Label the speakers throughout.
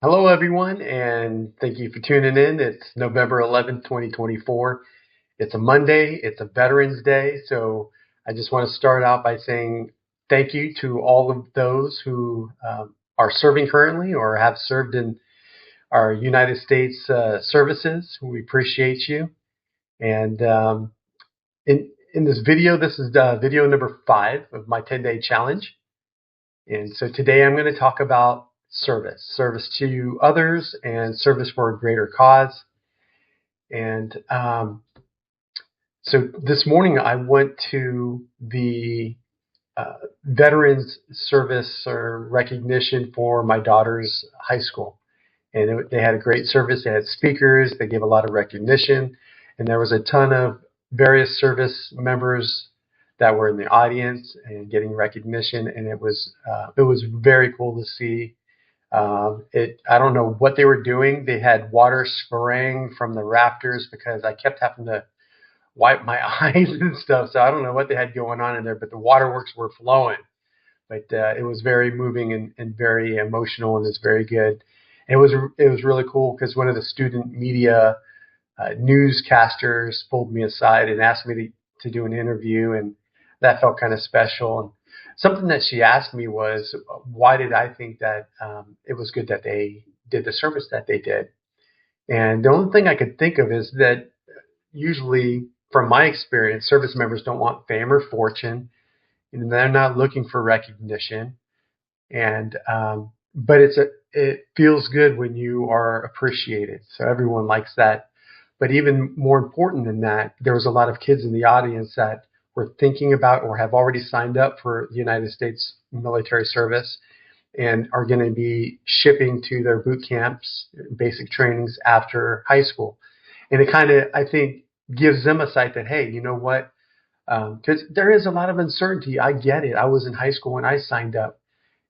Speaker 1: Hello, everyone, and thank you for tuning in. It's November 11th, 2024. It's a Monday. It's a Veterans Day. So I just want to start out by saying thank you to all of those who are serving currently or have served in our United States services. We appreciate you. And in this video, this is video number 5 of my 10-day challenge. And so today I'm going to talk about service to others and service for a greater cause. And so this morning I went to the Veterans Service or recognition for my daughter's high school. And they had a great service. They had speakers. They gave a lot of recognition. And there was a ton of various service members that were in the audience and getting recognition. And it was very cool to see. I don't know what they were doing. They had water spraying from the rafters because I kept having to wipe my eyes and stuff. So I don't know what they had going on in there, but the waterworks were flowing. But it was very moving and very emotional, and it's very good. And it was really cool because one of the student media newscasters pulled me aside and asked me to do an interview, and that felt kind of special. And something that she asked me was, why did I think that it was good that they did the service that they did? And the only thing I could think of is that usually, from my experience, service members don't want fame or fortune, and they're not looking for recognition. And but it feels good when you are appreciated. So everyone likes that. But even more important than that, there was a lot of kids in the audience that were thinking about or have already signed up for the United States military service and are going to be shipping to their boot camps, basic trainings after high school. And it kind of, I think, gives them a sight that, hey, you know what? Because there is a lot of uncertainty. I get it. I was in high school when I signed up,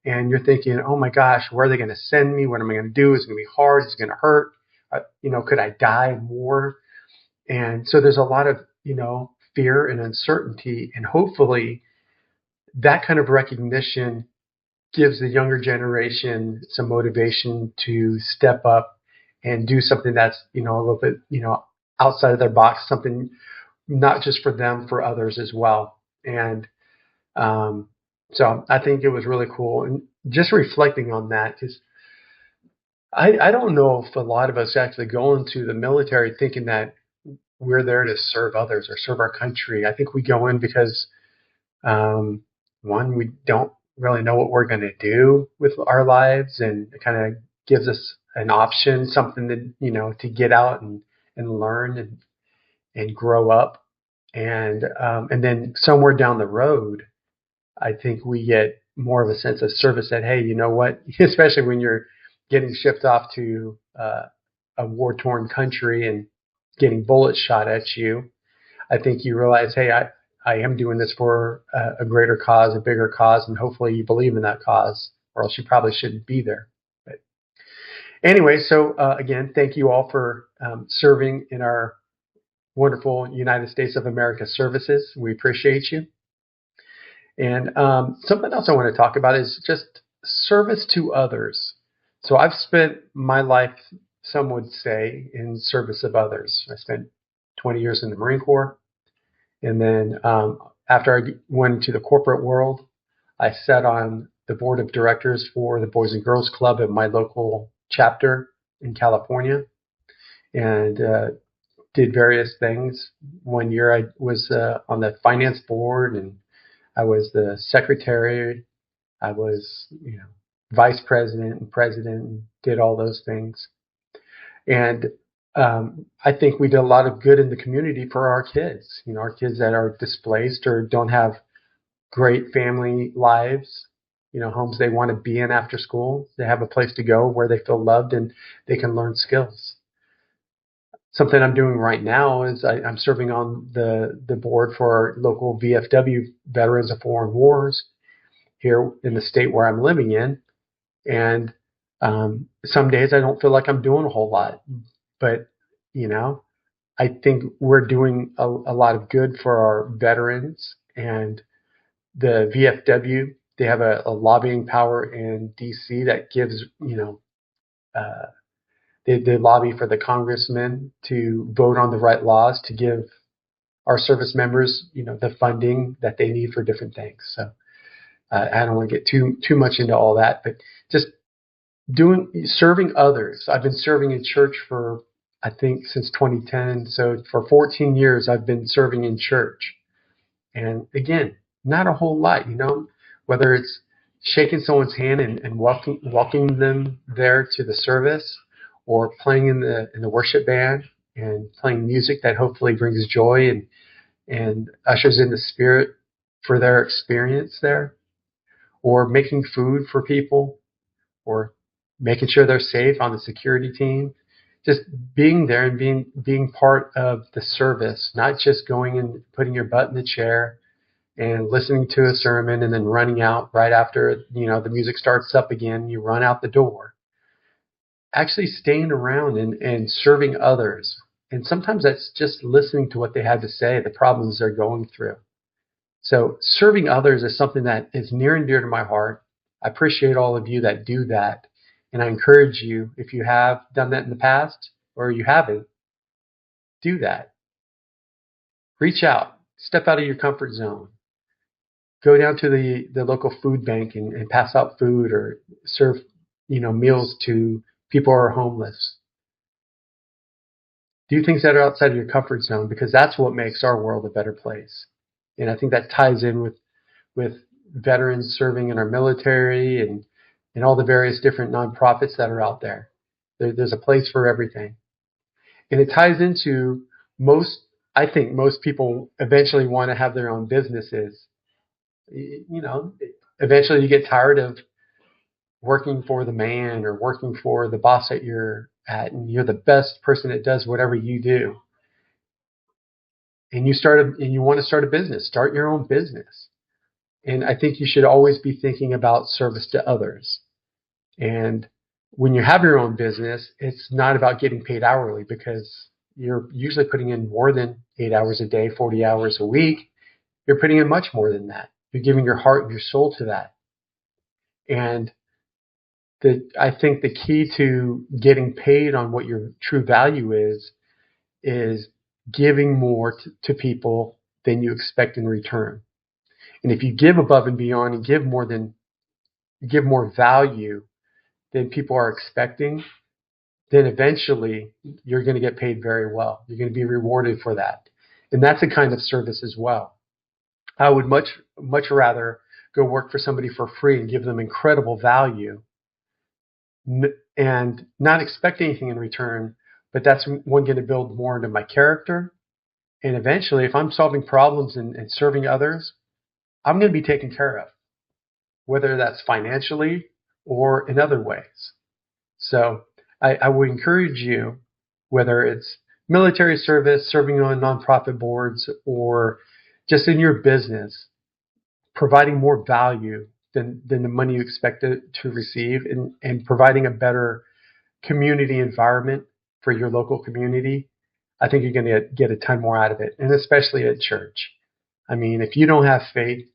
Speaker 1: and you're thinking, oh my gosh, where are they going to send me? What am I going to do? Is it going to be hard? Is it going to hurt? Could I die more? And so there's a lot of, fear and uncertainty. And hopefully that kind of recognition gives the younger generation some motivation to step up and do something that's, a little bit, outside of their box, something not just for them, for others as well. And so I think it was really cool. And just reflecting on that, because I don't know if a lot of us actually go into the military thinking that we're there to serve others or serve our country. I think we go in because, um, one, we don't really know what we're going to do with our lives, and it kind of gives us an option, something to, to get out and learn and grow up. And then somewhere down the road, I think we get more of a sense of service that, hey, you know what, especially when you're getting shipped off to a war-torn country and getting bullets shot at you, I think you realize, hey, I am doing this for a greater cause, a bigger cause, and hopefully you believe in that cause, or else you probably shouldn't be there. But anyway, so again, thank you all for serving in our wonderful United States of America services. We appreciate you. And something else I want to talk about is just service to others. So I've spent my life, some would say, in service of others. I spent 20 years in the Marine Corps. And then after I went into the corporate world, I sat on the board of directors for the Boys and Girls Club at my local chapter in California, and did various things. One year I was on the finance board, and I was the secretary. I was, vice president and president, and did all those things. And I think we did a lot of good in the community for our kids. Our kids that are displaced or don't have great family lives, homes they want to be in after school. They have a place to go where they feel loved and they can learn skills. Something I'm doing right now is I'm serving on the board for our local VFW, Veterans of Foreign Wars, here in the state where I'm living in. And some days I don't feel like I'm doing a whole lot, but I think we're doing a lot of good for our veterans. And the VFW, they have a lobbying power in DC that gives uh, they lobby for the congressmen to vote on the right laws to give our service members, the funding that they need for different things. So I don't want to get too much into all that, but just serving others. I've been serving in church for, I think, since 2010. So for 14 years, I've been serving in church. And again, not a whole lot, whether it's shaking someone's hand and welcoming them there to the service, or playing in the worship band and playing music that hopefully brings joy and ushers in the spirit for their experience there, or making food for people, or making sure they're safe on the security team. Just being there and being part of the service, not just going and putting your butt in the chair and listening to a sermon and then running out right after, the music starts up again, you run out the door. Actually staying around and serving others. And sometimes that's just listening to what they have to say, the problems they're going through. So serving others is something that is near and dear to my heart. I appreciate all of you that do that. And I encourage you, if you have done that in the past or you haven't, do that. Reach out. Step out of your comfort zone. Go down to the local food bank and pass out food, or serve, meals to people who are homeless. Do things that are outside of your comfort zone, because that's what makes our world a better place. And I think that ties in with veterans serving in our military and all the various different nonprofits that are out there. There's a place for everything. And it ties into I think most people eventually want to have their own businesses. Eventually you get tired of working for the man or working for the boss that you're at, and you're the best person that does whatever you do. And you want to start a business, start your own business. And I think you should always be thinking about service to others. And when you have your own business, it's not about getting paid hourly, because you're usually putting in more than 8 hours a day, 40 hours a week. You're putting in much more than that. You're giving your heart and your soul to that. And I think the key to getting paid on what your true value is giving more to people than you expect in return. And if you give above and beyond and give more value than people are expecting, then eventually you're going to get paid very well. You're going to be rewarded for that. And that's a kind of service as well. I would much rather go work for somebody for free and give them incredible value and not expect anything in return, but that's one going to build more into my character. And eventually, if I'm solving problems and serving others, I'm going to be taken care of, whether that's financially or in other ways. So I would encourage you, whether it's military service, serving on nonprofit boards, or just in your business, providing more value than the money you expect to receive, and providing a better community environment for your local community, I think you're going to get a ton more out of it, and especially at church. I mean, if you don't have faith,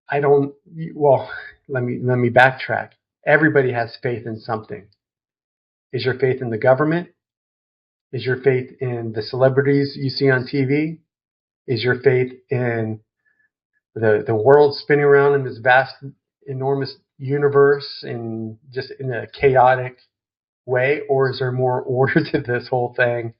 Speaker 1: I don't. Well, let me backtrack. Everybody has faith in something. Is your faith in the government? Is your faith in the celebrities you see on TV? Is your faith in the world spinning around in this vast, enormous universe and just in a chaotic way? Or is there more order to this whole thing?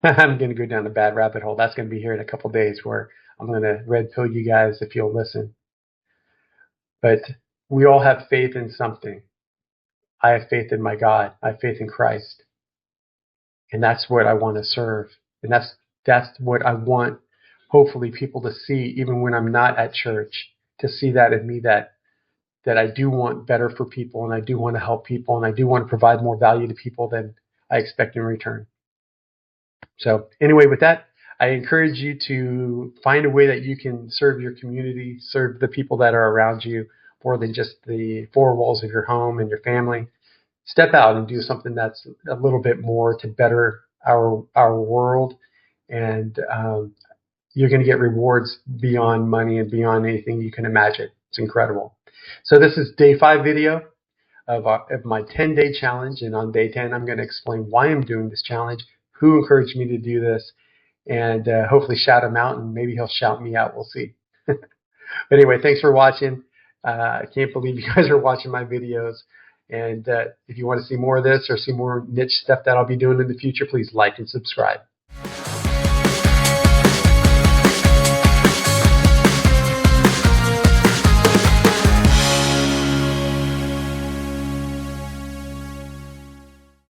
Speaker 1: I'm going to go down a bad rabbit hole. That's going to be here in a couple of days, where I'm going to red pill you guys if you'll listen. But we all have faith in something. I have faith in my God. I have faith in Christ. And that's what I want to serve. And that's what I want, hopefully, people to see, even when I'm not at church, to see that in me, that I do want better for people, and I do want to help people, and I do want to provide more value to people than I expect in return. So anyway, with that, I encourage you to find a way that you can serve your community, serve the people that are around you, more than just the four walls of your home and your family. Step out and do something that's a little bit more to better our world, and you're going to get rewards beyond money and beyond anything you can imagine. It's incredible. So this is day 5 video of my 10-day challenge. And on day 10, I'm going to explain why I'm doing this challenge, who encouraged me to do this, and hopefully shout him out, and maybe he'll shout me out. We'll see. But anyway, thanks for watching. I can't believe you guys are watching my videos. And if you want to see more of this or see more niche stuff that I'll be doing in the future, please like and subscribe.